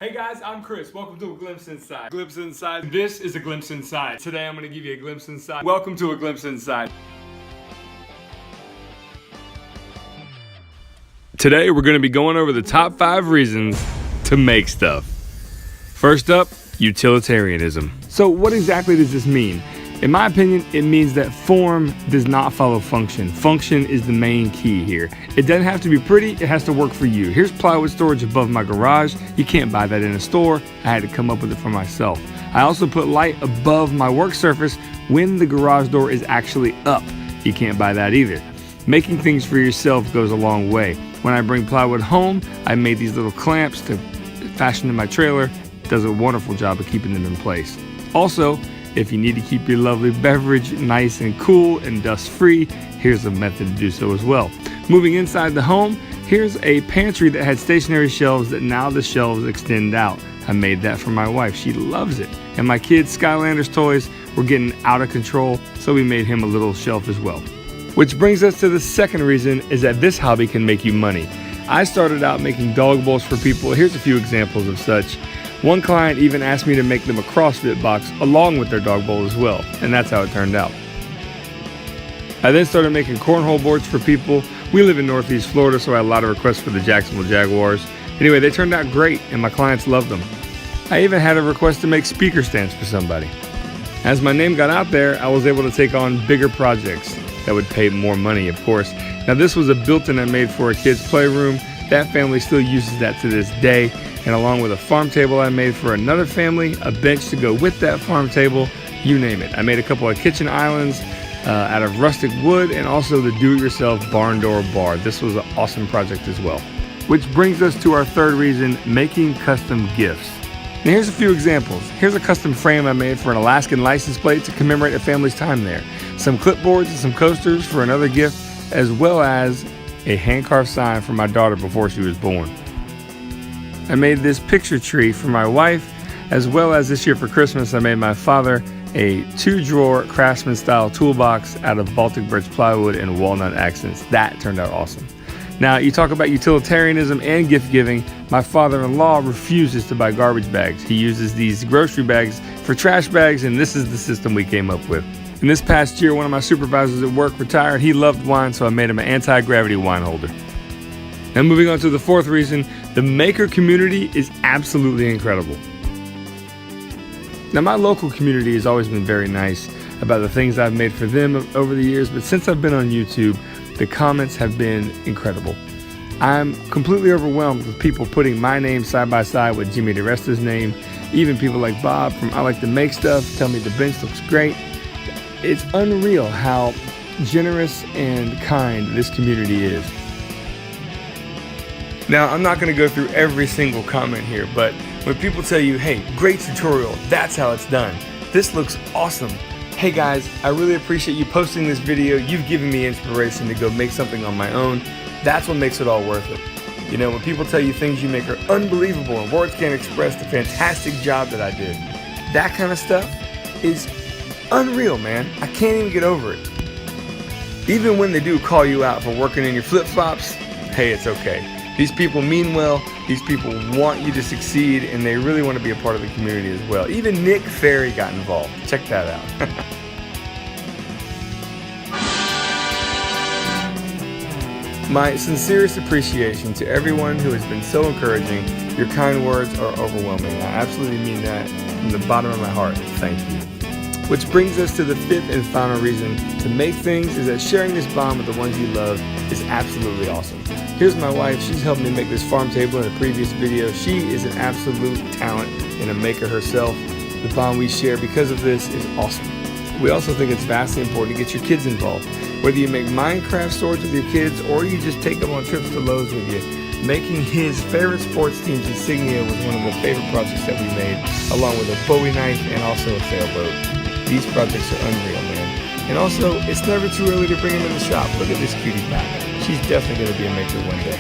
Hey guys, I'm Chris. Welcome to A Glimpse Inside. Glimpse Inside. This is A Glimpse Inside. Today I'm going to give you a glimpse inside. Welcome to A Glimpse Inside. Today we're going to be going over the top 5 reasons to make stuff. First up, utilitarianism. So what exactly does this mean? In my opinion, it means that form does not follow function. Function is the main key here. It doesn't have to be pretty, it has to work for you. Here's plywood storage above my garage. You can't buy that in a store. I had to come up with it for myself. I also put light above my work surface when the garage door is actually up. You can't buy that either. Making things for yourself goes a long way. When I bring plywood home, I made these little clamps to fashion in my trailer. It does a wonderful job of keeping them in place. Also, if you need to keep your lovely beverage nice and cool and dust-free, here's a method to do so as well. Moving inside the home, here's a pantry that had stationary shelves that now the shelves extend out. I made that for my wife. She loves it. And my kid's Skylanders toys were getting out of control, so we made him a little shelf as well. Which brings us to the second reason, is that this hobby can make you money. I started out making dog bowls for people. Here's a few examples of such. One client even asked me to make them a CrossFit box along with their dog bowl as well, and that's how it turned out. I then started making cornhole boards for people. We live in Northeast Florida, so I had a lot of requests for the Jacksonville Jaguars. Anyway, they turned out great, and my clients loved them. I even had a request to make speaker stands for somebody. As my name got out there, I was able to take on bigger projects that would pay more money, of course. Now, this was a built-in I made for a kid's playroom. That family still uses that to this day. And along with a farm table I made for another family, a bench to go with that farm table, you name it. I made a couple of kitchen islands out of rustic wood, and also the do-it-yourself barn door bar. This was an awesome project as well. Which brings us to our third reason, making custom gifts. Now here's a few examples. Here's a custom frame I made for an Alaskan license plate to commemorate a family's time there. Some clipboards and some coasters for another gift, as well as a hand-carved sign for my daughter before she was born. I made this picture tree for my wife, as well as this year for Christmas I made my father a 2-drawer craftsman style toolbox out of Baltic birch plywood and walnut accents. That turned out awesome. Now, you talk about utilitarianism and gift giving. My father-in-law refuses to buy garbage bags. He uses these grocery bags for trash bags, and this is the system we came up with. In this past year, one of my supervisors at work retired. He loved wine, so I made him an anti-gravity wine holder. Now moving on to the fourth reason, the maker community is absolutely incredible. Now my local community has always been very nice about the things I've made for them over the years, but since I've been on YouTube, the comments have been incredible. I'm completely overwhelmed with people putting my name side by side with Jimmy Diresta's name. Even people like Bob from I Like to Make Stuff tell me the bench looks great. It's unreal how generous and kind this community is. Now, I'm not going to go through every single comment here, but when people tell you, hey, great tutorial, that's how it's done. This looks awesome. Hey guys, I really appreciate you posting this video. You've given me inspiration to go make something on my own. That's what makes it all worth it. You know, when people tell you things you make are unbelievable and words can't express the fantastic job that I did, that kind of stuff is unreal, man. I can't even get over it. Even when they do call you out for working in your flip-flops, hey, it's okay. These people mean well, these people want you to succeed, and they really want to be a part of the community as well. Even Nick Ferry got involved. Check that out. My sincerest appreciation to everyone who has been so encouraging. Your kind words are overwhelming. I absolutely mean that from the bottom of my heart. Thank you. Which brings us to the fifth and final reason to make things, is that sharing this bond with the ones you love is absolutely awesome. Here's my wife. She's helped me make this farm table in a previous video. She is an absolute talent and a maker herself. The bond we share because of this is awesome. We also think it's vastly important to get your kids involved. Whether you make Minecraft storage with your kids or you just take them on trips to Lowe's with you, making his favorite sports team's insignia was one of the favorite projects that we made, along with a Bowie knife and also a sailboat. These projects are unreal, man. And also, it's never too early to bring him in the shop. Look at this cutie pie. She's definitely going to be a maker one day.